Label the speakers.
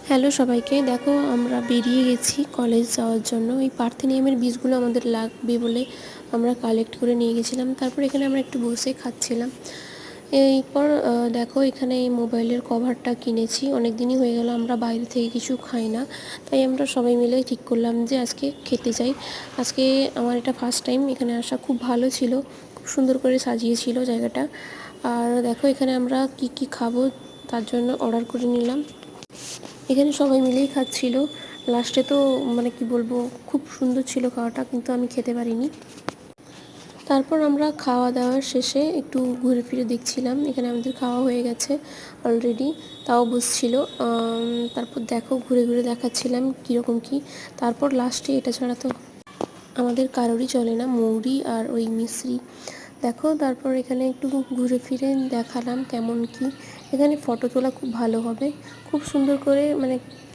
Speaker 1: Hello সবাইকে, দেখো আমরা বেরিয়ে গেছি কলেজ যাওয়ার জন্য। এই পার্থেনিয়ামের বীজগুলো আমাদের লাগবে বলে আমরা কালেক্ট করে নিয়ে গেছিলাম। তারপর এখানে আমরা একটু বসে খাচ্ছিলাম। এরপর দেখো এখানে এই মোবাইলের কভারটা কিনেছি। অনেক দিনই হয়ে গেল আমরা বাইরে থেকে কিছু খাই না, তাই আমরা সবাই মিলে ঠিক করলাম যে আজকে খেতে যাই। আজকে আমার এটা ফার্স্ট টাইম এখানে আসা। খুব ভালো ছিল, খুব সুন্দর করে সাজিয়েছিল জায়গাটা। আর দেখো এখানে আমরা কি কি খাবো তার জন্য অর্ডার করে নিলাম। এখানে সবাই মিলেই খাচ্ছিল। লাস্টে তো মানে কি বলবো, খুব সুন্দর ছিল খাওয়াটা, কিন্তু আমি খেতে পারিনি। তারপর আমরা খাওয়া দাওয়ার শেষে একটু ঘুরে ফিরে দেখছিলাম। এখানে আমাদের খাওয়া হয়ে গেছে অলরেডি, তাও বসছিল। তারপর দেখো ঘুরে ঘুরে দেখাচ্ছিলাম কীরকম কী। তারপর লাস্টে এটা ছাড়া তো আমাদের কারোরই চলে না, মৌরি আর ওই মিশ্রি। দেখো তারপর এখানে একটু ঘুরে ফিরে দেখালাম কেমন কি। এখানে ফটো তোলা খুব ভালো হবে, খুব সুন্দর করে মানে